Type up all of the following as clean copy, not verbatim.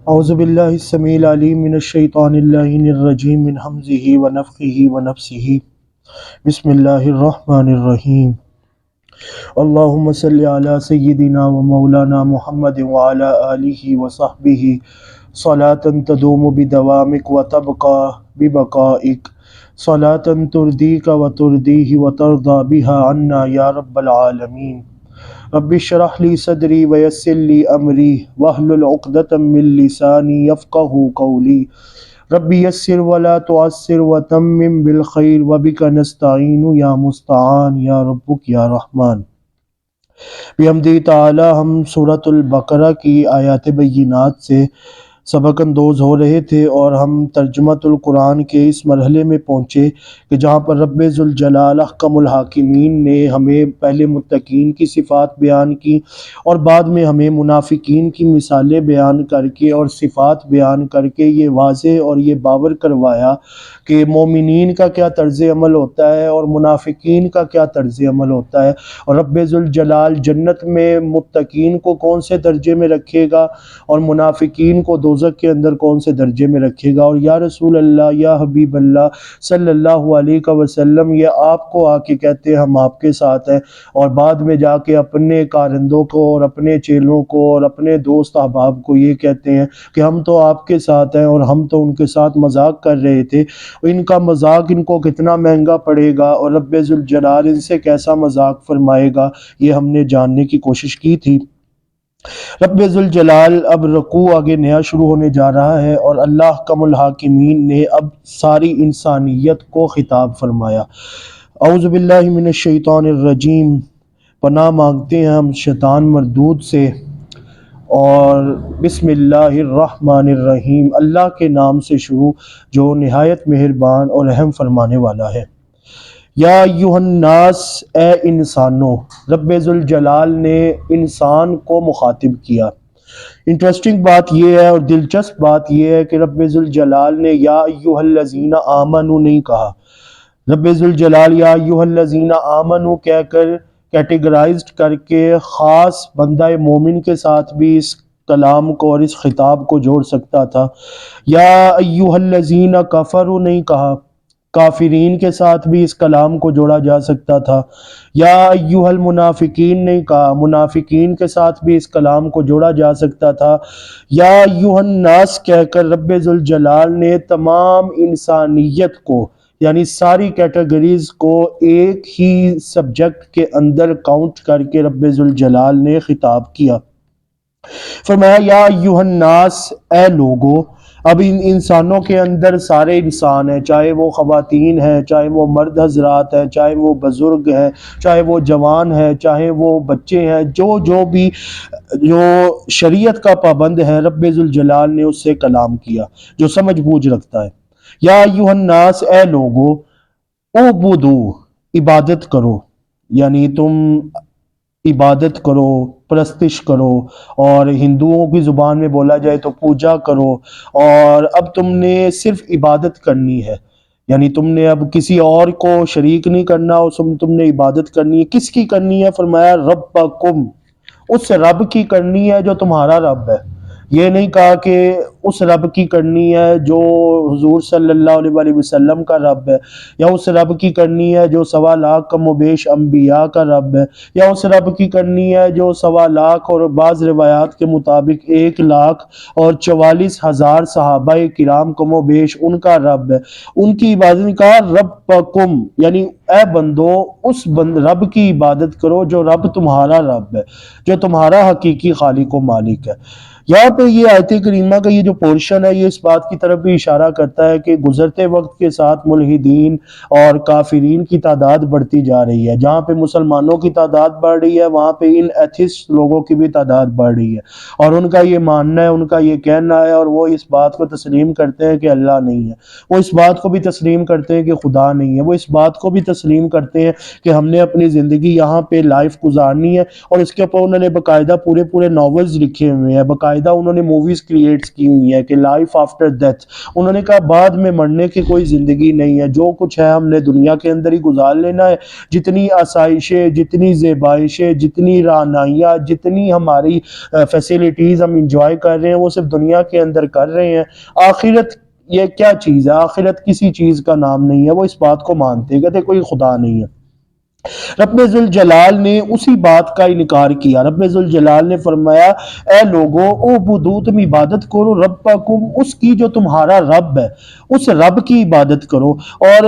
اعوذ باللہ السمیع العلیم من الشیطان اللعین الرجیم من حمزہ ونفخہ ونفثہ بسم اللہ الرحمن الرحیم اللہم صلی علی سیدنا و مولانا محمد وعلی آلہ وصحبہ صلاة تدوم بدوامک وتبقى ببقائک صلاة تردیک وتردیہ وترضى بها عنا یا رب العالمین رب اشرح لی صدری ویسر لی امری واحلل عقدۃ من لسانی یفقہوا قولی رب یسر ولا تعسر وتمم بالخیر وبک نستعین یا مستعان یا ربک یا رحمان۔ بحمدہ تعالی ہم سورۃ البقرہ کی آیات بینات سے سبق اندوز ہو رہے تھے اور ہم ترجمۃ القرآن کے اس مرحلے میں پہنچے کہ جہاں پر رب ذوالجلال احکم الحاکمین نے ہمیں پہلے متقین کی صفات بیان کی اور بعد میں ہمیں منافقین کی مثالیں بیان کر کے اور صفات بیان کر کے یہ واضح اور یہ باور کروایا کہ مومنین کا کیا طرز عمل ہوتا ہے اور منافقین کا کیا طرز عمل ہوتا ہے، اور رب ذوالجلال جنت میں متقین کو کون سے درجے میں رکھے گا اور منافقین کو دوزخ کے اندر کون سے درجے میں رکھے گا۔ اور یا رسول اللہ، یا حبیب اللہ صلی اللہ علیہ وسلم، یہ آپ کو آ کے کہتے ہیں ہم آپ کے ساتھ ہیں، اور بعد میں جا کے اپنے کارندوں کو اور اپنے چیلوں کو اور اپنے دوست احباب کو یہ کہتے ہیں کہ ہم تو آپ کے ساتھ ہیں اور ہم تو ان کے ساتھ مذاق کر رہے تھے۔ ان کا مذاق ان کو کتنا مہنگا پڑے گا اور رب ذوالجلال ان سے کیسا مذاق فرمائے گا، یہ ہم نے جاننے کی کوشش کی تھی۔ رب ذوالجلال اب رکوع آگے نیا شروع ہونے جا رہا ہے اور اللہ احکم الحاکمین نے اب ساری انسانیت کو خطاب فرمایا۔ اعوذ باللہ من الشیطان الرجیم، پناہ مانگتے ہیں ہم شیطان مردود سے، اور بسم اللہ الرحمن الرحیم، اللہ کے نام سے شروع جو نہایت مہربان اور رحم فرمانے والا ہے۔ یا ایھا الناس، اے انسانوں، رب ذوالجلال نے انسان کو مخاطب کیا۔ انٹرسٹنگ بات یہ ہے اور دلچسپ بات یہ ہے کہ رب ذوالجلال نے یا ایھا الذین آمنوا نہیں کہا۔ رب ذوالجلال یا ایھا الذین آمنوا کہہ کر کیٹیگرائزڈ کر کے خاص بندہ مومن کے ساتھ بھی اس کلام کو اور اس خطاب کو جوڑ سکتا تھا۔ یا ایھا الذین کفروا نہیں کہا، کافرین کے ساتھ بھی اس کلام کو جوڑا جا سکتا تھا۔ یا ایھا المنافقین نہیں کہا، منافقین کے ساتھ بھی اس کلام کو جوڑا جا سکتا تھا۔ یا ایھا الناس کہہ کر رب ذوالجلال نے تمام انسانیت کو، یعنی ساری کیٹیگریز کو ایک ہی سبجیکٹ کے اندر کاؤنٹ کر کے رب ذوالجلال نے خطاب کیا۔ فرمایا یا ایھا الناس، اے لوگو۔ اب ان انسانوں کے اندر سارے انسان ہیں، چاہے وہ خواتین ہیں، چاہے وہ مرد حضرات ہیں، چاہے وہ بزرگ ہیں، چاہے وہ جوان ہیں، چاہے وہ بچے ہیں، جو بھی جو شریعت کا پابند ہے، رب ذوالجلال نے اس سے کلام کیا جو سمجھ بوجھ رکھتا ہے۔ یا ایھا الناس، اے لوگو، اعبدو، عبادت کرو، یعنی تم عبادت کرو، پرستش کرو، اور ہندوؤں کی زبان میں بولا جائے تو پوجا کرو، اور اب تم نے صرف عبادت کرنی ہے، یعنی تم نے اب کسی اور کو شریک نہیں کرنا، تم نے عبادت کرنی ہے۔ کس کی کرنی ہے؟ فرمایا ربکم، اس رب کی کرنی ہے جو تمہارا رب ہے۔ یہ نہیں کہا کہ اس رب کی کرنی ہے جو حضور صلی اللہ علیہ وسلم کا رب ہے، یا اس رب کی کرنی ہے جو 1.25 لاکھ کم و بیش انبیاء کا رب ہے، یا اس رب کی کرنی ہے جو 1.25 لاکھ اور بعض روایات کے مطابق 1,44,000 صحابہ کرام کم و بیش ان کا رب ہے۔ ان کی عبادت نے کہا ربکم، یعنی اے بندو اس رب کی عبادت کرو جو رب تمہارا رب ہے، جو تمہارا حقیقی خالق و مالک ہے۔ یہاں پہ یہ آیت کریمہ کا یہ جو پورشن ہے، یہ اس بات کی طرف بھی اشارہ کرتا ہے کہ گزرتے وقت کے ساتھ ملحدین اور کافرین کی تعداد بڑھتی جا رہی ہے۔ جہاں پہ مسلمانوں کی تعداد بڑھ رہی ہے، وہاں پہ ان ایتھسٹ لوگوں کی بھی تعداد بڑھ رہی ہے، اور ان کا یہ ماننا ہے، ان کا یہ کہنا ہے، اور وہ اس بات کو تسلیم کرتے ہیں کہ اللہ نہیں ہے، وہ اس بات کو بھی تسلیم کرتے ہیں کہ خدا نہیں ہے، وہ اس بات کو بھی تسلیم کرتے ہیں کہ ہم نے اپنی زندگی یہاں پہ لائف گزارنی ہے، اور اس کے اوپر انہوں نے باقاعدہ پورے ناولز لکھے ہوئے ہیں، باقاعدہ باقاعدہ انہوں نے موویز کریٹس کی ہوئی ہیں کہ لائف آفٹر ڈیتھ. انہوں نے کہا بعد میں مرنے کی کوئی زندگی نہیں ہے, جو کچھ ہے ہم نے دنیا کے اندر ہی گزار لینا ہے. جتنی آسائشیں, جتنی زیبائشیں, جتنی رعنائیاں, جتنی ہماری فیسیلیٹیز ہم انجوائے کر رہے ہیں وہ صرف دنیا کے اندر کر رہے ہیں. آخرت یہ کیا چیز ہے؟ آخرت کسی چیز کا نام نہیں ہے. وہ اس بات کو مانتے ہیں, کہتے کوئی خدا نہیں ہے. رب ذوالجلال نے اسی بات کا انکار کیا. رب ذوالجلال نے فرمایا اے لوگو اعبدوا, تم عبادت کرو ربکم, اس کی جو تمہارا رب ہے, اس رب کی عبادت کرو. اور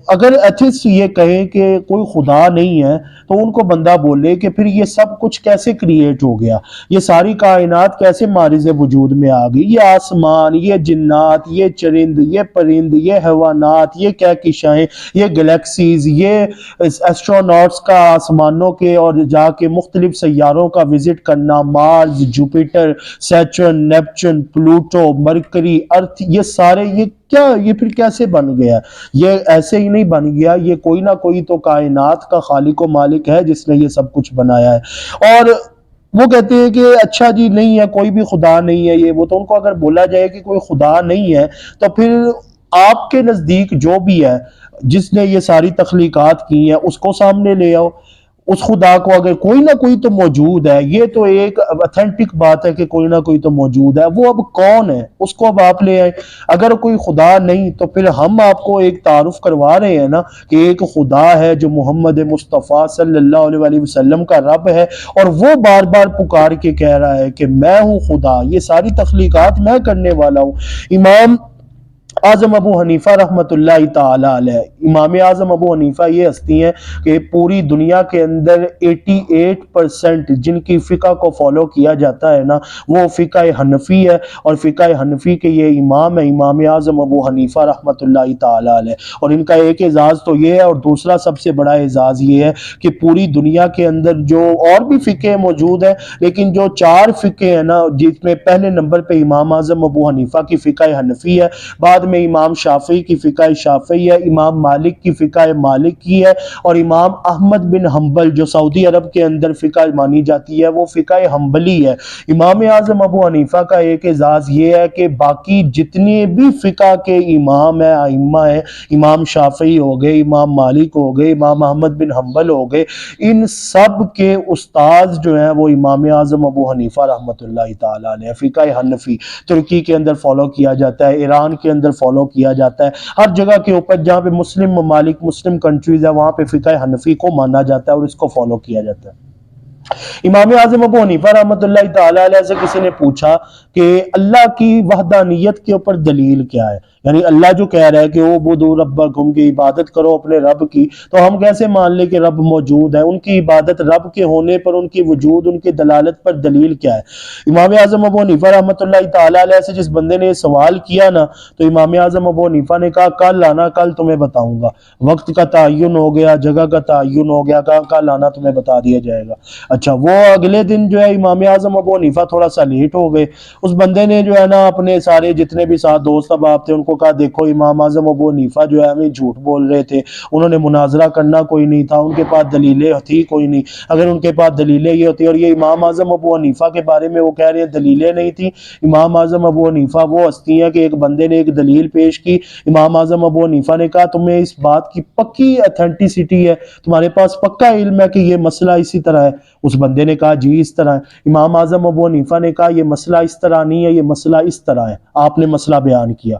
اگر ایتھسٹ یہ کہیں کہ کوئی خدا نہیں ہے تو ان کو بندہ بولے کہ پھر یہ سب کچھ کیسے کریٹ ہو گیا, یہ ساری کائنات کیسے معرض وجود میں آ گئی, یہ آسمان, یہ جنات, یہ چرند, یہ پرند, یہ حیوانات, یہ کہکشائیں, یہ گلیکسیز, یہ ایسٹروناٹس کا آسمانوں کے اور جا کے مختلف سیاروں کا وزٹ کرنا, مارس, جوپیٹر, سیچرن, نیپچن, پلوٹو, مرکری, ارتھ, یہ سارے یہ کیا, یہ پھر کیسے بن گیا؟ یہ ایسے ہی نہیں بن گیا, یہ کوئی نہ کوئی تو کائنات کا خالق و مالک ہے جس نے یہ سب کچھ بنایا ہے. اور وہ کہتے ہیں کہ اچھا جی نہیں ہے, کوئی بھی خدا نہیں ہے یہ وہ. تو ان کو اگر بولا جائے کہ کوئی خدا نہیں ہے تو پھر آپ کے نزدیک جو بھی ہے جس نے یہ ساری تخلیقات کی ہیں اس کو سامنے لے آؤ. اس خدا کو اگر کوئی نہ کوئی تو موجود ہے, یہ تو ایک اتھینٹک بات ہے کہ کوئی نہ کوئی تو موجود ہے, وہ اب کون ہے اس کو اب آپ لے آئیں. اگر کوئی خدا نہیں تو پھر ہم آپ کو ایک تعارف کروا رہے ہیں نا کہ ایک خدا ہے جو محمد مصطفیٰ صلی اللہ علیہ وسلم کا رب ہے, اور وہ بار بار پکار کے کہہ رہا ہے کہ میں ہوں خدا, یہ ساری تخلیقات میں کرنے والا ہوں. امام اعظم ابو حنیفہ رحمۃ اللہ تعالی علیہ, امام اعظم ابو حنیفہ یہ ہستی ہیں کہ پوری دنیا کے اندر 88% جن کی فقہ کو فالو کیا جاتا ہے نا وہ فقہ حنفی ہے, اور فقہ حنفی کے یہ امام ہے امام اعظم ابو حنیفہ رحمۃ اللہ تعالی علیہ. اور ان کا ایک اعزاز تو یہ ہے, اور دوسرا سب سے بڑا اعزاز یہ ہے کہ پوری دنیا کے اندر جو اور بھی فقہ موجود ہیں, لیکن جو 4 فقہ ہیں نا جس میں پہلے نمبر پہ امام اعظم ابو حنیفہ کی فقہ حنفی ہے, بعد میں امام شافعی کی فقہ شافعی ہے, امام مالک کی فقہ مالک کی ہے, اور امام احمد بن حنبل جو سعودی عرب کے اندر فقہ مانی جاتی ہے وہ فقہ حنبلی ہے. امام اعظم ابو حنیفہ کا ایک اعزاز یہ ہے کہ باقی جتنے بھی فقہ کے امام ہیں, ائمہ ہیں, امام شافعی ہو گئے, امام مالک ہو گئے, امام احمد بن حنبل ہو گئے, ان سب کے استاذ جو ہیں وہ امام اعظم ابو حنیفہ رحمۃ اللہ تعالی علیہ. فقہ حنفی ترکی کے اندر فالو کیا جاتا ہے, ایران کے اندر فالو کیا جاتا ہے, ہر جگہ کے اوپر جہاں پہ مسلم ممالک, مسلم کنٹریز ہے وہاں پہ فقہ حنفی کو مانا جاتا ہے اور اس کو فالو کیا جاتا ہے. امام اعظم ابو حنیفہ رحمۃ اللہ تعالی علیہ سے کسی نے پوچھا کہ اللہ کی وحدانیت کے اوپر دلیل کیا ہے, یعنی اللہ جو کہہ رہا ہے کہ اعبدوا ربکم کی عبادت کرو اپنے رب کی, تو ہم کیسے مان لیں کہ رب موجود ہے؟ ان کی عبادت رب کے ہونے پر, ان کی وجود, ان کی دلالت پر دلیل کیا ہے؟ امام اعظم ابو حنیفہ رحمۃ اللہ تعالی علیہ سے جس بندے نے یہ سوال کیا نا تو امام اعظم ابو حنیفہ نے کہا کل آنا, کل تمہیں بتاؤں گا. وقت کا تعین ہو گیا, جگہ کا تعین ہو گیا, کہا کل آنا تمہیں بتا دیا جائے گا. اچھا, وہ اگلے دن جو ہے امام اعظم ابو حنیفہ تھوڑا سا لیٹ ہو گئے. اس بندے نے جو ہے نا اپنے سارے جتنے بھی ساتھ دوست احباب تھے ان کو کہا دیکھو امام اعظم ابو حنیفہ جو ہے ہمیں جھوٹ بول رہے تھے, انہوں نے مناظرہ کرنا کوئی نہیں تھا, ان کے پاس دلیلیں تھی کوئی نہیں. اگر ان کے پاس دلیلیں یہ ہوتی, اور یہ امام اعظم ابو حنیفہ کے بارے میں وہ کہہ رہے ہیں دلیلیں نہیں تھی. امام اعظم ابو حنیفہ وہ ہستی ہیں کہ ایک بندے نے ایک دلیل پیش کی, امام اعظم ابو حنیفہ نے کہا تمہیں اس بات کی پکی اتھینٹسٹی ہے, تمہارے پاس پکا علم ہے کہ یہ مسئلہ اسی طرح ہے؟ اس بندے نے کہا جی اس طرح ہے. امام اعظم ابو حنیفہ نے کہا یہ مسئلہ اس طرح نہیں ہے, یہ مسئلہ اس طرح ہے. آپ نے مسئلہ بیان کیا.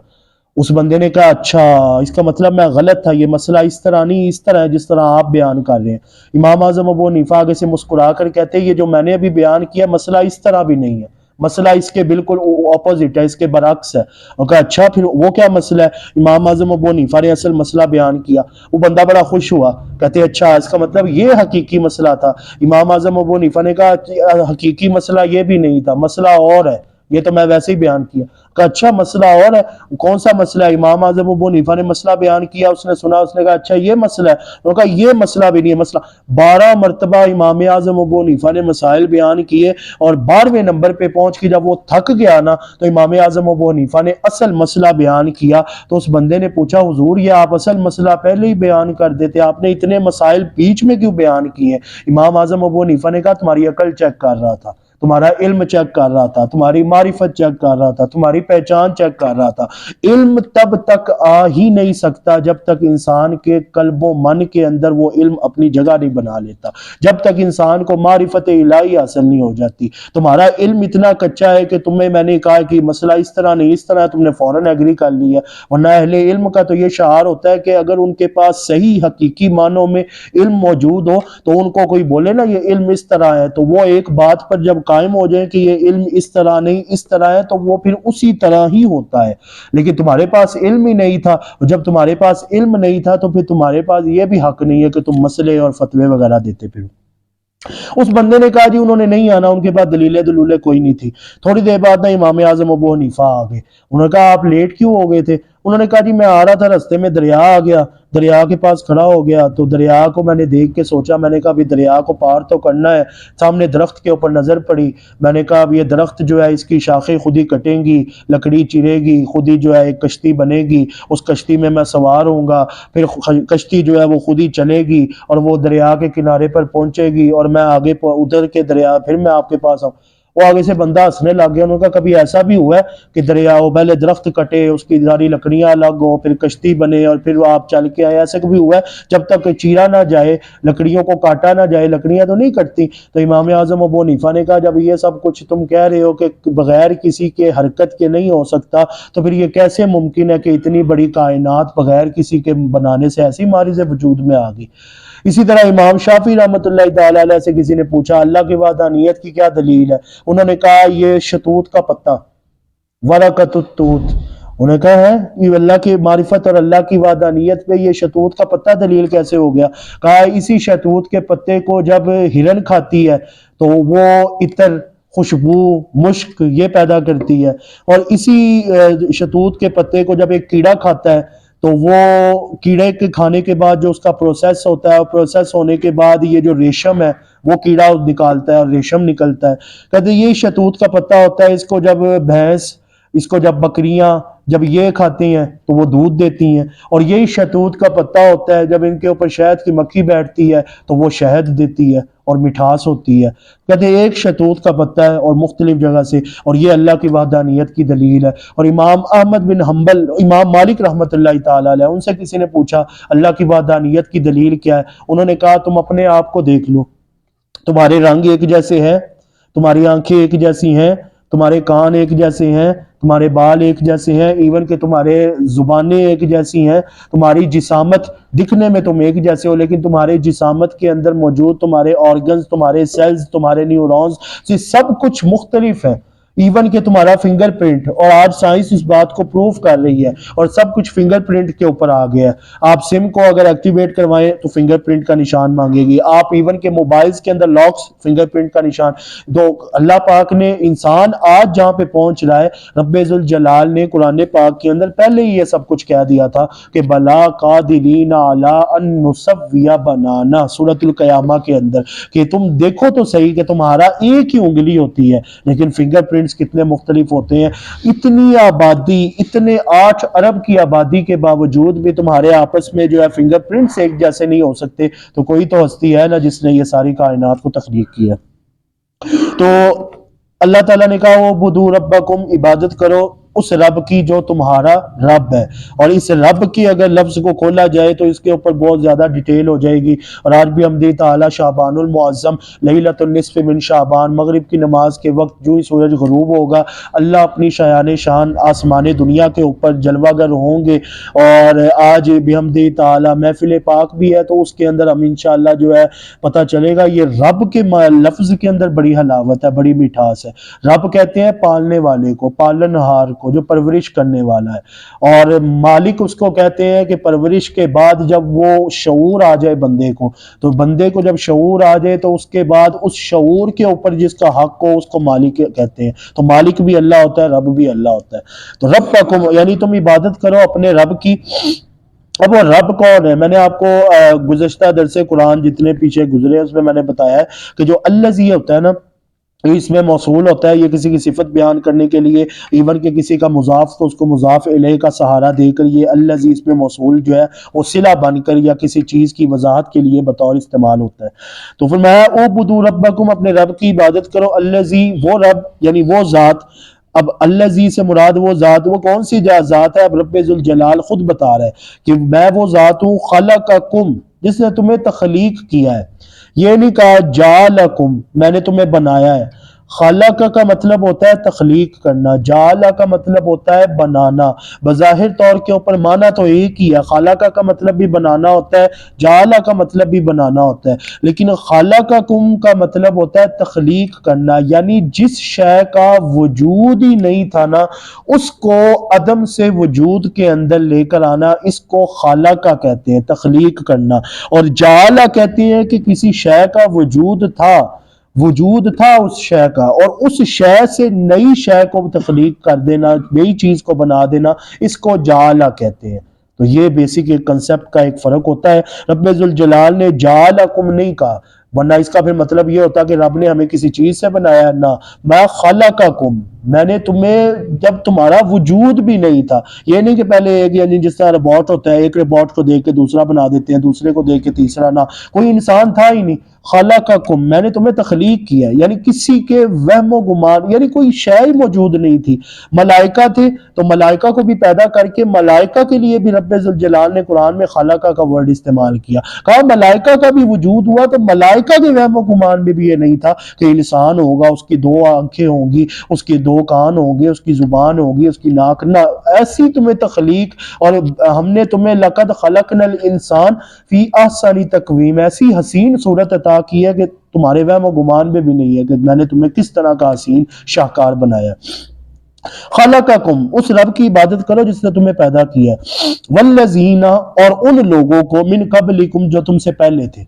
اس بندے نے کہا اچھا اس کا مطلب میں غلط تھا, یہ مسئلہ اس طرح نہیں, اس طرح ہے جس طرح آپ بیان کر رہے ہیں. امام اعظم ابو حنیفہ آگے سے مسکرا کر کہتے ہیں یہ جو میں نے ابھی بیان کیا مسئلہ اس طرح بھی نہیں ہے, مسئلہ اس کے بالکل اپوزٹ ہے, اس کے برعکس ہے. اور کہا اچھا پھر وہ کیا مسئلہ ہے؟ امام اعظم ابو حنیفہ نے اصل مسئلہ بیان کیا. وہ بندہ بڑا خوش ہوا, کہتے اچھا اس کا مطلب یہ حقیقی مسئلہ تھا. امام اعظم ابو حنیفہ نے کہا حقیقی مسئلہ یہ بھی نہیں تھا, مسئلہ اور ہے, یہ تو میں ویسے ہی بیان کیا. کہا اچھا مسئلہ اور ہے, کون سا مسئلہ ہے؟ امام اعظم ابو حنیفہ نے مسئلہ بیان کیا, اس نے سنا, اس نے کہا اچھا یہ مسئلہ ہے. انہوں نے کہا یہ مسئلہ بھی نہیں ہے, مسئلہ 12 مرتبہ امام اعظم ابو حنیفہ نے مسائل بیان کیے, اور 12ویں نمبر پہ پہنچ کے جب وہ تھک گیا نا تو امام اعظم ابو حنیفہ نے اصل مسئلہ بیان کیا. تو اس بندے نے پوچھا حضور یہ آپ اصل مسئلہ پہلے ہی بیان کر دیتے, آپ نے اتنے مسائل بیچ میں کیوں بیان کیے ہیں؟ امام اعظم ابو حنیفہ نے کہا تمہاری عقل چیک کر رہا تھا, تمہارا علم چیک کر رہا تھا، تمہاری معرفت چیک کر رہا تھا، تمہاری پہچان چیک کر رہا تھا۔ علم تب تک آ ہی نہیں سکتا جب تک انسان کے قلب و من کے اندر وہ علم اپنی جگہ نہیں بنا لیتا، جب تک انسان کو معرفت الہی حاصل نہیں ہو جاتی۔ تمہارا علم اتنا کچا ہے کہ تمہیں میں نے کہا کہ مسئلہ اس طرح نہیں اس طرح، تم نے فوراً ایگری کر لیا، ورنہ اہل علم کا تو یہ شعار ہوتا ہے کہ اگر ان کے پاس صحیح حقیقی معنوں میں علم موجود ہو تو ان کو کوئی بولے نا یہ علم اس طرح ہے، تو وہ ایک بات پر جب قائم ہو جائیں کہ یہ علم اس طرح نہیں اس طرح ہے، تو وہ پھر اسی طرح ہی ہوتا ہے۔ لیکن تمہارے پاس علم ہی نہیں تھا، اور جب تمہارے پاس علم نہیں تھا تو پھر تمہارے پاس یہ بھی حق نہیں ہے کہ تم مسئلے اور فتوے وغیرہ دیتے پھرو۔ اس بندے نے کہا جی انہوں نے نہیں آنا، ان کے پاس دلیلیں کوئی نہیں تھی۔ تھوڑی دیر بعد نا امام اعظم ابو حنیفہ آ گئے۔ انہوں نے کہا آپ لیٹ کیوں ہو گئے تھے؟ انہوں نے کہا جی میں آ رہا تھا، رستے میں دریا آ گیا، دریا کے پاس کھڑا ہو گیا، تو دریا کو میں نے دیکھ کے سوچا، میں نے کہا ابھی دریا کو پار تو کرنا ہے، سامنے درخت کے اوپر نظر پڑی، میں نے کہا اب یہ درخت جو ہے اس کی شاخیں خود ہی کٹیں گی، لکڑی چرے گی، خود ہی جو ہے ایک کشتی بنے گی، اس کشتی میں سوار ہوں گا، پھر کشتی جو ہے وہ خود ہی چلے گی اور وہ دریا کے کنارے پر پہنچے گی، اور میں آگے ادھر کے دریا پھر میں آپ کے پاس آؤں۔ وہ آگے سے بندہ ہنسنے لگ گیا۔ انہوں نے کہا کبھی ایسا بھی ہوا ہے کہ دریا ہو، پہلے درخت کٹے، اس کی ساری لکڑیاں الگ ہو، پھر کشتی بنے اور پھر آپ چل کے آئے؟ ایسا کبھی ہوا ہے؟ جب تک چیرا نہ جائے، لکڑیوں کو کاٹا نہ جائے، لکڑیاں تو نہیں کٹتی۔ تو امام اعظم ابو حنیفہ نے کہا جب یہ سب کچھ تم کہہ رہے ہو کہ بغیر کسی کے حرکت کے نہیں ہو سکتا، تو پھر یہ کیسے ممکن ہے کہ اتنی بڑی کائنات بغیر کسی کے بنانے سے ایسی ماری سے وجود میں آ گئی؟ اسی طرح امام شافعی رحمۃ اللہ تعالی علیہ سے کسی نے پوچھا اللہ کی وحدانیت کی کیا دلیل ہے؟ انہوں نے کہا یہ شتوت کا پتا، ورقۃ التوت، انہوں نے کہا ہے یہ اللہ کی معرفت اور اللہ کی وحدانیت پہ یہ شتوت کا پتا دلیل کیسے ہو گیا؟ کہا اسی شتوت کے پتے کو جب ہرن کھاتی ہے تو وہ عطر، خوشبو، مشک یہ پیدا کرتی ہے، اور اسی شتوت کے پتے کو جب ایک کیڑا کھاتا ہے تو وہ کیڑے کے کھانے کے بعد جو اس کا پروسیس ہوتا ہے، اور پروسیس ہونے کے بعد یہ جو ریشم ہے وہ کیڑا نکالتا ہے اور ریشم نکلتا ہے۔ کہتے یہ شتوت کا پتا ہوتا ہے، اس کو جب بھینس، اس کو جب بکریاں جب یہ کھاتی ہیں تو وہ دودھ دیتی ہیں، اور یہی شتوت کا پتا ہوتا ہے جب ان کے اوپر شہد کی مکھی بیٹھتی ہے تو وہ شہد دیتی ہے اور مٹھاس ہوتی ہے۔ کہتے ایک شتوت کا پتا ہے اور مختلف جگہ سے، اور یہ اللہ کی وحدانیت کی دلیل ہے۔ اور امام احمد بن حنبل، امام مالک رحمۃ اللہ تعالی علیہ، ان سے کسی نے پوچھا اللہ کی وحدانیت کی دلیل کیا ہے؟ انہوں نے کہا تم اپنے آپ کو دیکھ لو، تمہارے رنگ ایک جیسے ہیں، تمہاری آنکھیں ایک جیسی ہیں، تمہارے کان ایک جیسے ہیں، تمہارے بال ایک جیسے ہیں، ایون کہ تمہارے زبانیں ایک جیسی ہیں، تمہاری جسامت دکھنے میں تم ایک جیسے ہو، لیکن تمہارے جسامت کے اندر موجود تمہارے آرگنز، تمہارے سیلز، تمہارے نیورونز، یہ سب کچھ مختلف ہے، ایون کہ تمہارا فنگر پرنٹ، اور آج سائنس اس بات کو پروف کر رہی ہے، اور سب کچھ فنگر پرنٹ کے اوپر آ گیا ہے۔ آپ سم کو اگر ایکٹیویٹ کروائیں تو فنگر پرنٹ کا نشان مانگے گی، آپ ایون کہ موبائلز کے اندر لاکس فنگر پرنٹ کا نشان۔ تو اللہ پاک نے انسان آج جہاں پہ پہنچ رہا ہے، رب ذوالجلال نے قرآن پاک کے اندر پہلے ہی یہ سب کچھ کہہ دیا تھا کہ بلا قادرین علی ان نسوی بنانا، سورۃ القیامہ کے اندر، کہ تم دیکھو تو صحیح کہ تمہارا ایک ہی انگلی ہوتی ہے لیکن فنگر پرنٹس کتنے مختلف ہوتے ہیں۔ اتنی آبادی، اتنے 8 ارب کی آبادی کے باوجود بھی تمہارے آپس میں جو ہے فنگر پرنٹس ایک جیسے نہیں ہو سکتے، تو کوئی تو ہستی ہے نا جس نے یہ ساری کائنات کو تخلیق کیا۔ تو اللہ تعالیٰ نے کہا وہ بدو ربکم، عبادت کرو اس رب کی جو تمہارا رب ہے، اور اس رب کی اگر لفظ کو کھولا جائے تو اس کے اوپر بہت زیادہ ڈیٹیل ہو جائے گی۔ اور آج بھی حمد تعالیٰ شعبان المعظم، لیلۃ النصف من شعبان، مغرب کی نماز کے وقت جو ہی سورج غروب ہوگا اللہ اپنی شایان شان آسمان دنیا کے اوپر جلوہ گر ہوں گے۔ اور آج بحمد تعالیٰ محفل پاک بھی ہے تو اس کے اندر ہم انشاءاللہ جو ہے پتہ چلے گا یہ رب کے لفظ کے اندر بڑی حلاوت ہے، بڑی مٹھاس ہے۔ رب کہتے ہیں پالنے والے کو، پالن ہار کو، جو پرورش کرنے والا ہے، اور مالک اس کو کہتے ہیں کہ پرورش کے بعد جب وہ شعور آ جائے بندے کو، تو بندے کو جب شعور آ جائے تو اس کے بعد اس شعور کے اوپر جس کا حق ہو اس کو مالک کہتے ہیں۔ تو مالک بھی اللہ ہوتا ہے، رب بھی اللہ ہوتا ہے۔ تو رب کا یعنی تم عبادت کرو اپنے رب کی۔ اب وہ رب کون ہے؟ میں نے آپ کو گزشتہ درس قرآن جتنے پیچھے گزرے اس میں میں نے بتایا ہے کہ جو الذی ہوتا ہے نا، اس میں موصول ہوتا ہے، یہ کسی کی صفت بیان کرنے کے لیے، ایون کہ کسی کا مضاف تو اس کو مضاف الیہ کا سہارا دے کر یہ الذی اس میں موصول جو ہے وہ صلہ بن کر یا کسی چیز کی وضاحت کے لیے بطور استعمال ہوتا ہے۔ تو فرمایا اعبدوا ربکم، اپنے رب کی عبادت کرو، الذی وہ رب یعنی وہ ذات۔ اب الذی سے مراد وہ ذات، وہ کون سی ذات ہے؟ اب رب ذوالجلال خود بتا رہا ہے کہ میں وہ ذات ہوں خلقکم، جس نے تمہیں تخلیق کیا ہے۔ یہ نہیں کہا جعلکم، میں نے تمہیں بنایا ہے۔ خلق کا مطلب ہوتا ہے تخلیق کرنا، جعل کا مطلب ہوتا ہے بنانا۔ بظاہر طور کے اوپر معنی تو ایک ہی ہے، خلق کا مطلب بھی بنانا ہوتا ہے، جعل کا مطلب بھی بنانا ہوتا ہے، لیکن خلقکم کا مطلب ہوتا ہے تخلیق کرنا، یعنی جس شے کا وجود ہی نہیں تھا نا اس کو عدم سے وجود کے اندر لے کر آنا، اس کو خلق کہتے ہیں، تخلیق کرنا۔ اور جعل کہتے ہیں کہ کسی شے کا وجود تھا اس شے کا، اور اس شے سے نئی شے کو تخلیق کر دینا، نئی چیز کو بنا دینا، اس کو جعل کہتے ہیں۔ تو یہ بیسک ایک کنسپٹ کا ایک فرق ہوتا ہے۔ رب ذوالجلال نے جعلکم نہیں کہا، ورنہ اس کا پھر مطلب یہ ہوتا کہ رب نے ہمیں کسی چیز سے بنایا ہے، نہ، میں خلقکم، میں نے تمہیں جب تمہارا وجود بھی نہیں تھا۔ یہ نہیں کہ پہلے ایک یعنی جس طرح روبوٹ ہوتا ہے، ایک روبوٹ کو دیکھ کے دوسرا بنا دیتے ہیں، دوسرے کو دیکھ کے تیسرا، نہ، کوئی انسان تھا ہی نہیں۔ خلقکم، میں نے تمہیں تخلیق کیا ہے، یعنی کسی کے وہم و گمان، یعنی کوئی شے ہی موجود نہیں تھی۔ ملائکہ تھے تو ملائکہ کو بھی پیدا کر کے ملائکہ کے لیے بھی رب ذوالجلال نے قرآن میں خلقہ کا ورڈ استعمال کیا، کہا ملائکہ کا بھی وجود ہوا، تو ملائکہ کے وہم و گمان میں بھی یہ نہیں تھا کہ انسان ہوگا، اس کی 2 آنکھیں ہوں گی، اس کے 2 کان ہوں گے، اس کی زبان ہوگی، اس کی ناک، نہ، ایسی تمہیں تخلیق، اور ہم نے تمہیں لقد خلقنا الانسان فی احسن تقویم، ایسی حسین صورت عطا کی ہے کہ تمہارے وہم و گمان میں بھی نہیں ہے کہ میں نے تمہیں کس طرح کا حسین شاہکار بنایا۔ خلقکم، اس رب کی عبادت کرو جس نے تمہیں پیدا کیا ہے، والذین، اور ان لوگوں کو، من قبلکم، جو تم سے پہلے تھے،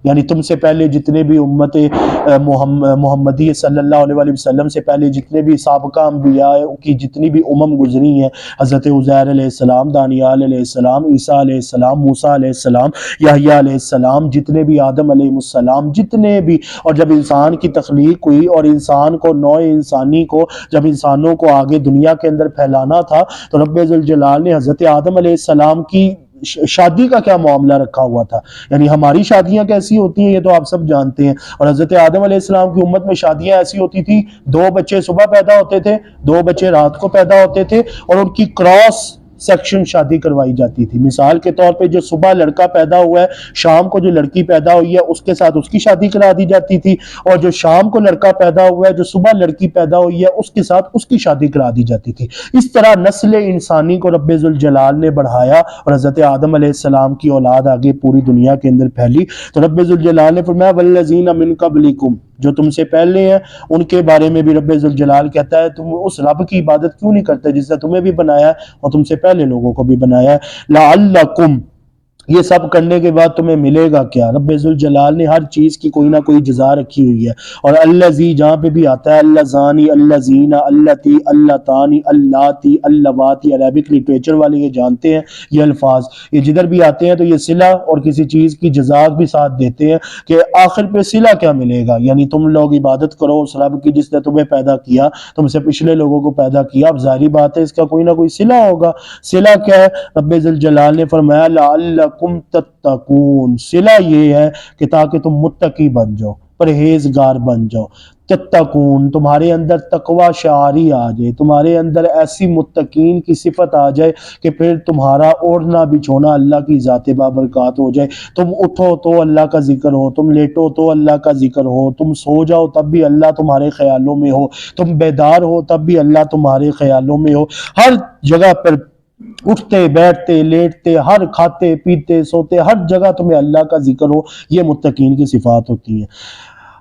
یعنی تم سے پہلے جتنے بھی امت محمدی صلی اللہ علیہ وآلہ وسلم سے پہلے جتنے بھی سابقہ انبیاء کی جتنی بھی گزری ہیں، حضرت عزیر علیہ السلام، دانیال علیہ السلام، عیسیٰ علیہ السلام، موسیٰ علیہ السلام، یحییٰ علیہ السلام، جتنے بھی آدم علیہ السلام، جتنے بھی، اور جب انسان کی تخلیق ہوئی اور انسان کو، نوع انسانی کو، جب انسانوں کو آگے دنیا کے اندر پھیلانا تھا تو رب ذوالجلال نے حضرت آدم علیہ السلام کی شادی کا کیا معاملہ رکھا ہوا تھا، یعنی ہماری شادیاں کیسی ہوتی ہیں یہ تو آپ سب جانتے ہیں، اور حضرت آدم علیہ السلام کی امت میں شادیاں ایسی ہوتی تھی، 2 بچے صبح پیدا ہوتے تھے، 2 بچے رات کو پیدا ہوتے تھے، اور ان کی کراس سیکشن شادی کروائی جاتی تھی۔ مثال کے طور پہ جو صبح لڑکا پیدا ہوا ہے، شام کو جو لڑکی پیدا ہوئی ہے اس کے ساتھ اس کی شادی کرا دی جاتی تھی، اور جو شام کو لڑکا پیدا ہوا ہے، جو صبح لڑکی پیدا ہوئی ہے اس کے ساتھ اس کی شادی کرا دی جاتی تھی۔ اس طرح نسل انسانی کو رب ذوالجلال نے بڑھایا اور حضرت آدم علیہ السلام کی اولاد آگے پوری دنیا کے اندر پھیلی۔ تو رب ذوالجلال نے فرمایا والذین من قبلکم، جو تم سے پہلے ہیں ان کے بارے میں بھی رب ذوالجلال کہتا ہے تم اس رب کی عبادت کیوں نہیں کرتے جس نے تمہیں بھی بنایا ہے اور تم سے پہلے لوگوں کو بھی بنایا ہے۔ لعلکم، یہ سب کرنے کے بعد تمہیں ملے گا کیا؟ رب ذوالجلال نے ہر چیز کی کوئی نہ کوئی جزا رکھی ہوئی ہے، اور الذی جہاں پہ بھی آتا ہے، اللذانی، اللذین، اللتی، اللتانی، اللاتی، اللواتی، عربک لٹریچر والے یہ جانتے ہیں یہ الفاظ، یہ جدھر بھی آتے ہیں تو یہ صلہ اور کسی چیز کی جزا بھی ساتھ دیتے ہیں کہ آخر پہ صلہ کیا ملے گا، یعنی تم لوگ عبادت کرو اس رب کی جس نے تمہیں پیدا کیا، تم سے پچھلے لوگوں کو پیدا کیا، اب ظاہری بات ہے اس کا کوئی نہ کوئی صلہ ہوگا۔ صلہ کیا ہے؟ رب ذوالجلال نے فرمایا لعلکم تتقون، صلہ یہ ہے کہ تاکہ تم متقی بن جاؤ، پرہیزگار بن جاؤ۔ تتقون، تمہارے اندر تقوی شعاری آ جائے، تمہارے اندر ایسی متقین کی صفت آ جائے کہ پھر تمہارا اوڑھنا بچھونا اللہ کی ذات بابرکات ہو جائے، تم اٹھو تو اللہ کا ذکر ہو، تم لیٹو تو اللہ کا ذکر ہو، تم سو جاؤ تب بھی اللہ تمہارے خیالوں میں ہو، تم بیدار ہو تب بھی اللہ تمہارے خیالوں میں ہو، ہر جگہ پر اٹھتے بیٹھتے لیٹتے، ہر کھاتے پیتے سوتے، ہر جگہ تمہیں اللہ کا ذکر ہو، یہ متقین کی صفات ہوتی ہیں۔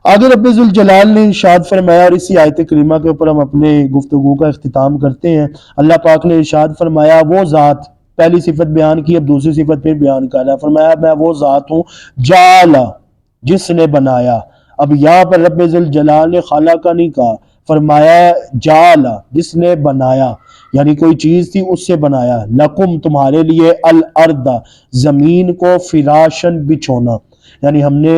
آگے رب ذوالجلال نے ارشاد فرمایا، اور اسی آیت کریمہ کے اوپر ہم اپنے گفتگو کا اختتام کرتے ہیں۔ اللہ پاک نے ارشاد فرمایا وہ ذات، پہلی صفت بیان کی اب دوسری صفت پھر بیان کر رہا ہے، فرمایا میں وہ ذات ہوں جعل، جس نے بنایا۔ اب یہاں پر رب ذوالجلال نے خالق کا نہیں کہا، فرمایا جعل، جس نے بنایا، یعنی کوئی چیز تھی اس سے بنایا، لکم، تمہارے لیے، الارض، زمین کو، فراشن، بچھونا، یعنی ہم نے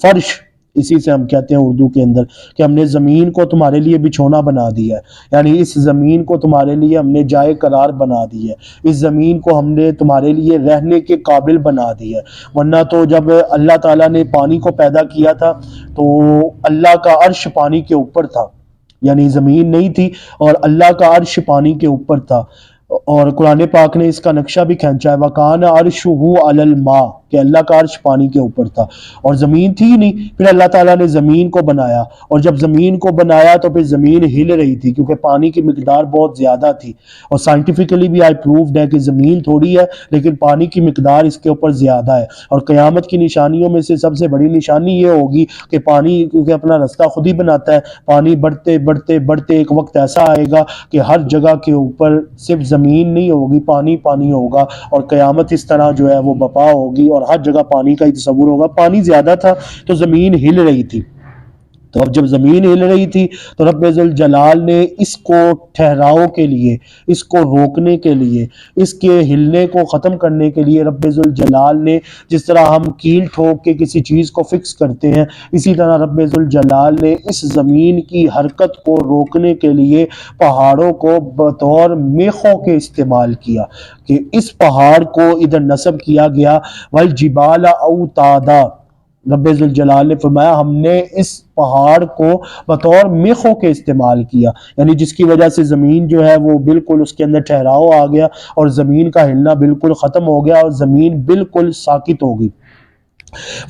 فرش اسی سے ہم کہتے ہیں اردو کے اندر کہ ہم نے زمین کو تمہارے لیے بچھونا بنا دیا ہے، یعنی اس زمین کو تمہارے لیے ہم نے جائے قرار بنا دی ہے، اس زمین کو ہم نے تمہارے لیے رہنے کے قابل بنا دی ہے۔ ورنہ تو جب اللہ تعالیٰ نے پانی کو پیدا کیا تھا تو اللہ کا عرش پانی کے اوپر تھا، یعنی زمین نہیں تھی اور اللہ کا عرش پانی کے اوپر تھا، اور قرآن پاک نے اس کا نقشہ بھی کھینچا ہے، وَكَانَ عَرْشُهُ عَلَى الْمَاءِ، کہ اللہ کا عرش پانی کے اوپر تھا اور زمین تھی ہی نہیں۔ پھر اللہ تعالیٰ نے زمین کو بنایا، اور جب زمین کو بنایا تو پھر زمین ہل رہی تھی کیونکہ پانی کی مقدار بہت زیادہ تھی، اور سائنٹیفکلی بھی آئی پروفڈ ہے کہ زمین تھوڑی ہے لیکن پانی کی مقدار اس کے اوپر زیادہ ہے، اور قیامت کی نشانیوں میں سے سب سے بڑی نشانی یہ ہوگی کہ پانی کیونکہ اپنا رستہ خود ہی بناتا ہے، پانی بڑھتے بڑھتے بڑھتے ایک وقت ایسا آئے گا کہ ہر جگہ کے اوپر صرف زمین نہیں ہوگی، پانی پانی ہوگا، اور قیامت اس طرح جو ہے وہ بپا ہوگی اور ہر جگہ پانی کا ہی تصور ہوگا۔ پانی زیادہ تھا تو زمین ہل رہی تھی، تو اب جب زمین ہل رہی تھی تو رب ذوالجلال نے اس کو ٹھہراؤ کے لیے، اس کو روکنے کے لیے، اس کے ہلنے کو ختم کرنے کے لیے رب ذوالجلال نے، جس طرح ہم کیل ٹھوک کے کسی چیز کو فکس کرتے ہیں، اسی طرح رب ذوالجلال نے اس زمین کی حرکت کو روکنے کے لیے پہاڑوں کو بطور میخوں کے استعمال کیا، کہ اس پہاڑ کو ادھر نصب کیا گیا، والجبال اوتادا، رب ذوالجلال نے فرمایا ہم نے اس پہاڑ کو بطور میخوں کے استعمال کیا، یعنی جس کی وجہ سے زمین جو ہے وہ بالکل اس کے اندر ٹھہراؤ آ گیا اور زمین کا ہلنا بالکل ختم ہو گیا اور زمین بالکل ساکت ہو گئی۔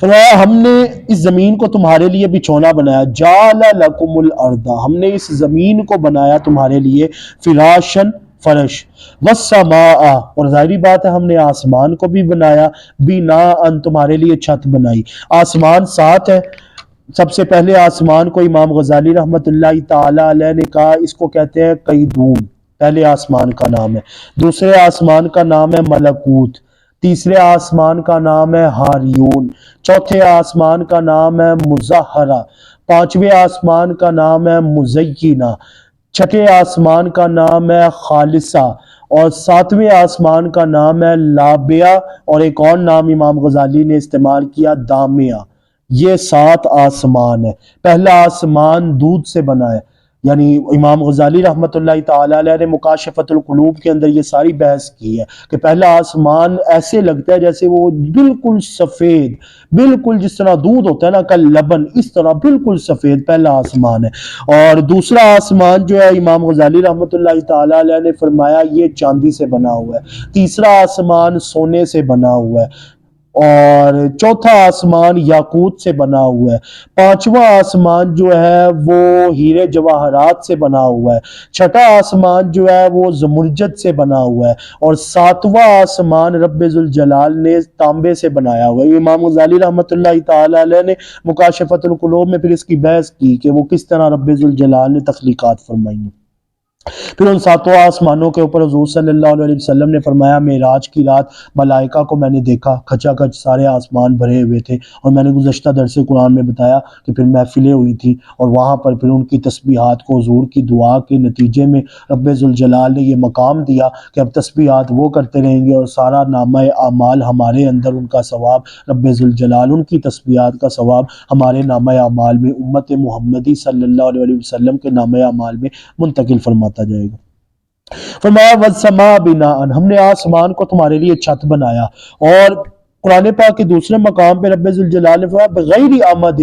فرمایا ہم نے اس زمین کو تمہارے لیے بچھونا بنایا، جعل لکم الارض، ہم نے اس زمین کو بنایا تمہارے لیے فراشن، فرش، والسماء، اور ظاہری بات ہے ہم نے آسمان کو بھی بنایا، بناء، تمہارے لیے چھت بنائی۔ آسمان سات ہے، سب سے پہلے آسمان کو امام غزالی رحمۃ اللہ تعالی علیہ نے کہا اس کو کہتے ہیں قیدون، پہلے آسمان کا نام ہے۔ دوسرے آسمان کا نام ہے ملکوت، تیسرے آسمان کا نام ہے ہاریون، چوتھے آسمان کا نام ہے مظہرہ، پانچویں آسمان کا نام ہے مزینہ، چھٹے آسمان کا نام ہے خالصہ، اور ساتویں آسمان کا نام ہے لابیہ، اور ایک اور نام امام غزالی نے استعمال کیا دامیہ۔ یہ سات آسمان ہے۔ پہلا آسمان دودھ سے بنا ہے، یعنی امام غزالی رحمۃ اللہ تعالی علیہ نے مکاشفۃ القلوب کے اندر یہ ساری بحث کی ہے کہ پہلا آسمان ایسے لگتا ہے جیسے وہ بالکل سفید، بالکل جس طرح دودھ ہوتا ہے نا کل لبن، اس طرح بالکل سفید پہلا آسمان ہے۔ اور دوسرا آسمان جو ہے امام غزالی رحمۃ اللہ تعالی علیہ نے فرمایا یہ چاندی سے بنا ہوا ہے۔ تیسرا آسمان سونے سے بنا ہوا ہے، اور چوتھا آسمان یاقوت سے بنا ہوا ہے۔ پانچواں آسمان جو ہے وہ ہیرے جواہرات سے بنا ہوا ہے۔ چھٹا آسمان جو ہے وہ زمرجد سے بنا ہوا ہے، اور ساتواں آسمان رب ذوالجلال نے تانبے سے بنایا ہوا ہے۔ امام غزالی رحمۃ اللہ تعالی علیہ نے مکاشفۃ القلوب میں پھر اس کی بحث کی کہ وہ کس طرح رب ذوالجلال نے تخلیقات فرمائی ہیں۔ پھر ان ساتوں آسمانوں کے اوپر حضور صلی اللہ علیہ وسلم نے فرمایا معراج کی رات ملائکہ کو میں نے دیکھا، کھچا کھچ سارے آسمان بھرے ہوئے تھے، اور میں نے گزشتہ درس قرآن میں بتایا کہ پھر محفلیں ہوئی تھیں، اور وہاں پر پھر ان کی تسبیحات کو حضور کی دعا کے نتیجے میں رب ذوالجلال نے یہ مقام دیا کہ اب تسبیحات وہ کرتے رہیں گے اور سارا نامہ اعمال ہمارے اندر، ان کا ثواب رب ذوالجلال ان کی تسبیحات کا ثواب ہمارے نامہ اعمال میں، امت محمدی صلی اللہ علیہ وسلم کے نامہ اعمال میں منتقل فرماتا جائے گا۔ فرمایا والسماء بناء، ہم نے آسمان کو تمہارے لیے چھت بنایا، اور قرآن پاک کے دوسرے مقام پہ رب ذوالجلال نے فرمایا بغیر عمد،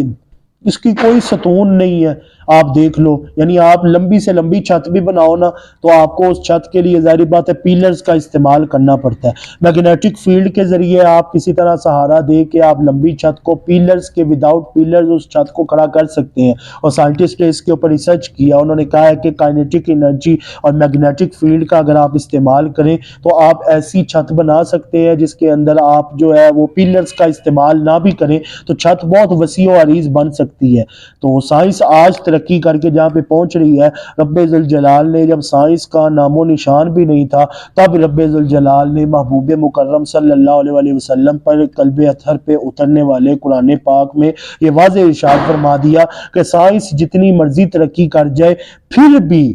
اس کی کوئی ستون نہیں ہے، آپ دیکھ لو، یعنی آپ لمبی سے لمبی چھت بھی بناؤ نا تو آپ کو اس چھت کے لیے ظاہری بات ہے پیلرز کا استعمال کرنا پڑتا ہے، میگنیٹک فیلڈ کے ذریعے آپ کسی طرح سہارا دے کے آپ لمبی چھت کو پیلرز کے وداؤٹ پیلرز اس چھت کو کھڑا کر سکتے ہیں، اور سائنٹسٹ نے اس کے اوپر ریسرچ کیا، انہوں نے کہا ہے کہ کائنیٹک انرجی اور میگنیٹک فیلڈ کا اگر آپ استعمال کریں تو آپ ایسی چھت بنا سکتے ہیں جس کے اندر آپ جو ہے وہ پیلرز کا استعمال نہ بھی کریں تو چھت بہت وسیع و عریض بن سکتی ہے۔ تو سائنس آج ترقی کر کے جہاں پہ پہنچ رہی ہے، رب ذوالجلال نے جب سائنس کا نام و نشان بھی نہیں تھا تب رب ذوالجلال نے محبوب مکرم صلی اللہ علیہ وسلم پر قلب اطہر پہ اترنے والے قرآن پاک میں یہ واضح ارشاد فرما دیا کہ سائنس جتنی مرضی ترقی کر جائے پھر بھی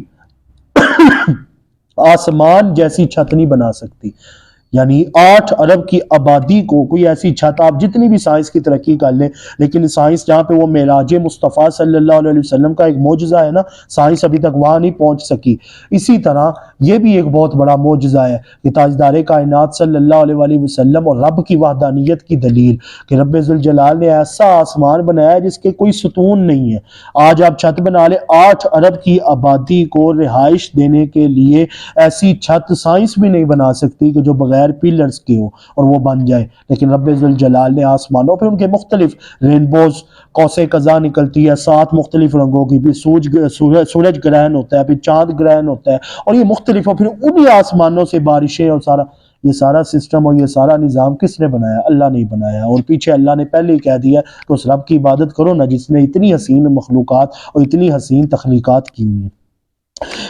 آسمان جیسی چھت نہیں بنا سکتی، یعنی 8 ارب کی آبادی کو کوئی ایسی چھت، آپ جتنی بھی سائنس کی ترقی کر لیں، لیکن سائنس جہاں پہ وہ معراج مصطفیٰ صلی اللہ علیہ وسلم کا ایک معجزہ ہے نا، سائنس ابھی تک وہاں نہیں پہنچ سکی، اسی طرح یہ بھی ایک بہت بڑا معجزہ ہے کہ تاجدار کائنات صلی اللہ علیہ وسلم اور رب کی وحدانیت کی دلیل کہ رب ذوالجلال نے ایسا آسمان بنایا جس کے کوئی ستون نہیں ہے۔ آج آپ چھت بنا لیں، 8 ارب کی آبادی کو رہائش دینے کے لیے ایسی چھت سائنس بھی نہیں بنا سکتی کہ جو بغیر پیلرز کے ہو اور وہ بن جائے، لیکن رب ذوالجلال نے آسمانوں پہ ان کے مختلف رینبوز، قوس قزح نکلتی ہے 7 مختلف رنگوں کی، پھر سورج گرہن ہوتا ہے، پھر چاند گرہن ہوتا ہے، اور یہ مختلف، اور پھر انہی آسمانوں سے بارشیں، اور یہ سارا سسٹم اور یہ سارا نظام کس نے بنایا؟ اللہ نے بنایا، اور پیچھے اللہ نے پہلے ہی کہہ دیا کہ اس رب کی عبادت کرو نا جس نے اتنی حسین مخلوقات اور اتنی حسین تخلیقات کی ہیں۔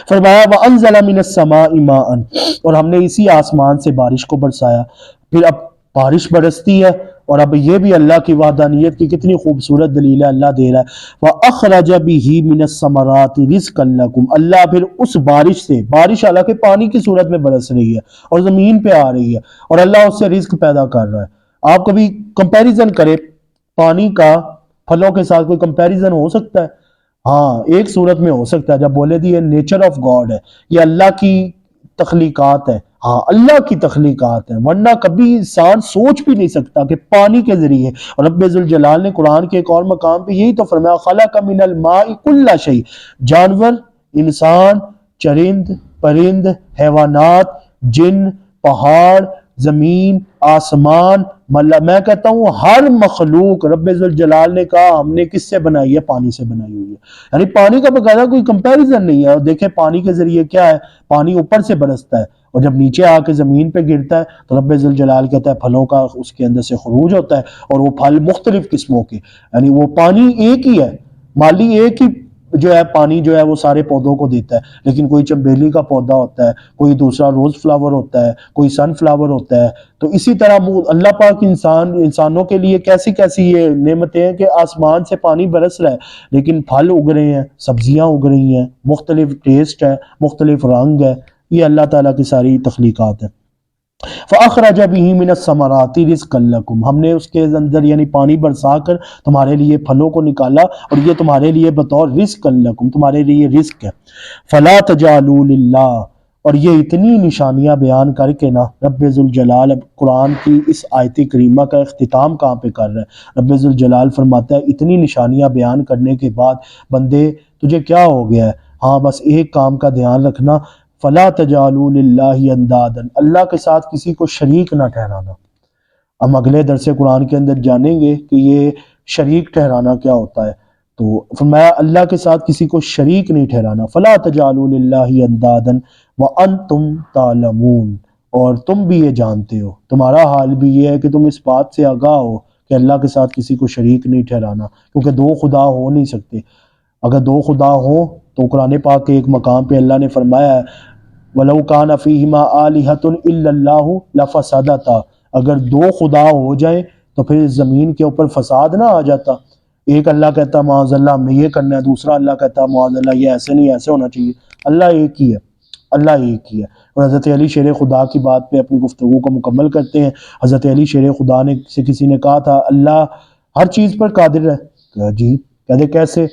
فرمایا وَأَنزَلَ مِنَ السَّمَاءِ مَاءً، اور ہم نے اسی آسمان سے بارش کو برسایا۔ پھر اب بارش برستی ہے، اور اب یہ بھی اللہ کی وحدانیت کی کتنی خوبصورت دلیل ہے، اللہ دے رہا ہے وَأَخْرَجَ بِهِ مِنَ الثَّمَرَاتِ رِزْقًا لَكُمْ، اللہ پھر اس بارش سے، بارش حالانکہ پانی کی صورت میں برس رہی ہے اور زمین پہ آ رہی ہے، اور اللہ اس سے رزق پیدا کر رہا ہے۔ آپ کبھی کمپیریزن کرے پانی کا پھلوں کے ساتھ، کوئی کمپیریزن ہو سکتا ہے؟ ہاں ایک صورت میں ہو سکتا ہے، جب بولے دی یہ نیچر آف گاڈ ہے، یہ اللہ کی تخلیقات ہے، ہاں اللہ کی تخلیقات ہیں، ورنہ کبھی انسان سوچ بھی نہیں سکتا کہ پانی کے ذریعے، اور رب ذوالجلال نے قرآن کے ایک اور مقام پہ یہی تو فرمایا خلق من الماء کل شیء، جانور، انسان، چرند، پرند، حیوانات، جن، پہاڑ، زمین، آسمان، میں کہتا ہوں ہر مخلوق رب ذوالجلال نے کہا ہم نے کس سے بنائی ہے؟ پانی سے بنائی ہوئی ہے، یعنی پانی کا باقاعدہ کوئی کمپیریزن نہیں ہے۔ اور دیکھیں پانی کے ذریعے کیا ہے، پانی اوپر سے برستا ہے، اور جب نیچے آ کے زمین پہ گرتا ہے تو رب ذوالجلال کہتا ہے پھلوں کا اس کے اندر سے خروج ہوتا ہے، اور وہ پھل مختلف قسموں کے، یعنی وہ پانی ایک ہی ہے، مالی ایک ہی جو ہے پانی جو ہے وہ سارے پودوں کو دیتا ہے، لیکن کوئی چمبیلی کا پودا ہوتا ہے، کوئی دوسرا روز فلاور ہوتا ہے، کوئی سن فلاور ہوتا ہے۔ تو اسی طرح اللہ پاک انسانوں کے لیے کیسی کیسی یہ نعمتیں ہیں کہ آسمان سے پانی برس رہا ہے، لیکن پھل اگ رہے ہیں، سبزیاں اگ رہی ہیں، مختلف ٹیسٹ ہے، مختلف رنگ ہے، یہ اللہ تعالیٰ کی ساری تخلیقات ہے۔ فَأَخْرَجَ بِهِ مِنَ الثَّمَرَاتِ رِزْقًا لَكُمْ، ہم نے اس کے اندر یعنی پانی برسا کر تمہارے لیے پھلوں کو نکالا، اور یہ تمہارے لیے بطور رزقًا لَكُمْ، تمہارے لیے رزق ہے۔ فَلَا تَجْعَلُوا لِلَّهِ، اور یہ اتنی نشانیاں بیان کر کے نا رب ذوالجلال اب قرآن کی اس آیت کریمہ کا اختتام کہاں پہ کر رہا ہے؟ رب ذوالجلال فرماتا ہے اتنی نشانیاں بیان کرنے کے بعد بندے تجھے کیا ہو گیا ہے؟ ہاں بس ایک کام کا دھیان رکھنا، فَلَا تَجْعَلُوا لِلَّهِ أَنْدَادًا، اللہ کے ساتھ کسی کو شریک نہ ٹھہرانا۔ ہم اگلے درس قرآن کے اندر جانیں گے کہ یہ شریک ٹھہرانا کیا ہوتا ہے، تو فرمایا اللہ کے ساتھ کسی کو شریک نہیں ٹھہرانا۔ فَلَا تَجْعَلُوا لِلَّهِ أَنْدَادًا وَأَنْتُمْ تَعْلَمُونَ، اور تم بھی یہ جانتے ہو، تمہارا حال بھی یہ ہے کہ تم اس بات سے آگاہ ہو کہ اللہ کے ساتھ کسی کو شریک نہیں ٹھہرانا، کیونکہ دو خدا ہو نہیں سکتے۔ اگر دو خدا ہوں تو قرآن پاک کے ایک مقام پہ اللہ نے فرمایا ہے وَلَوْ كَانَ فِيهِمَا آلِهَةٌ إِلَّا اللَّهُ لَفَسَدَتَا، اگر دو خدا ہو جائیں تو پھر زمین کے اوپر فساد نہ آ جاتا۔ ایک اللہ کہتا معاذ اللہ ہم نے یہ کرنا ہے، دوسرا اللہ کہتا معاذ اللہ یہ ایسے نہیں، ایسے ہونا چاہیے۔ اللہ ایک ہی ہے، اللہ ایک ہی ہے۔ اور حضرت علی شیر خدا کی بات پہ اپنی گفتگو کو مکمل کرتے ہیں۔ حضرت علی شیر خدا نے سے کسی نے کہا تھا اللہ ہر چیز پر قادر ہے، کہا جی، کہتے کیسے؟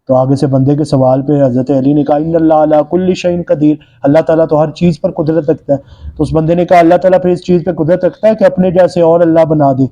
تو آگے سے بندے کے سوال پہ حضرت علی نے کہا ان اللہ علی کل شیء قدیر، اللہ تعالیٰ تو ہر چیز پر قدرت رکھتا ہے۔ تو اس بندے نے کہا اللہ تعالیٰ پھر اس چیز پہ قدرت رکھتا ہے کہ اپنے جیسے اور اللہ بنا دے؟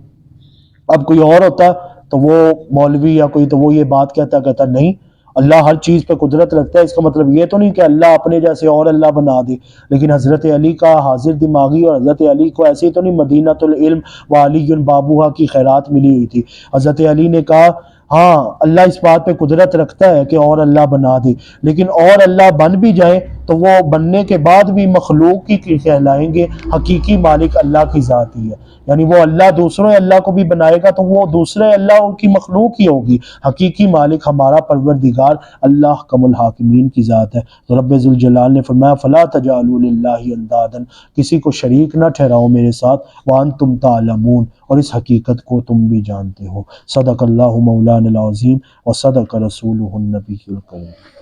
اب کوئی اور ہوتا تو وہ مولوی یا کوئی تو وہ یہ بات کہتا نہیں، اللہ ہر چیز پہ قدرت رکھتا ہے، اس کا مطلب یہ تو نہیں کہ اللہ اپنے جیسے اور اللہ بنا دے۔ لیکن حضرت علی کا حاضر دماغی، اور حضرت علی کو ایسے تو نہیں مدینۃ العلم وعلی بابوہا کی خیرات ملی ہوئی تھی۔ حضرت علی نے کہا ہاں اللہ اس بات پہ قدرت رکھتا ہے کہ اور اللہ بنا دے، لیکن اور اللہ بن بھی جائے تو وہ بننے کے بعد بھی مخلوق ہی کہلائیں گے، حقیقی مالک اللہ کی ذات ہی ہے۔ یعنی وہ اللہ دوسرے اللہ کو بھی بنائے گا تو وہ دوسرے اللہ کی مخلوق ہی ہوگی، حقیقی مالک ہمارا پروردگار اللہ حکم الحاکمین کی ذات ہے۔ تو رب ذوالجلال نے فرمایا فلا تجعلوا للہ اندادا، کسی کو شریک نہ ٹھہراؤ میرے ساتھ، وانتم تعلمون، اور اس حقیقت کو تم بھی جانتے ہو۔ صدق اللہ مولانا العظیم وصدق رسولہ النبی الکریم۔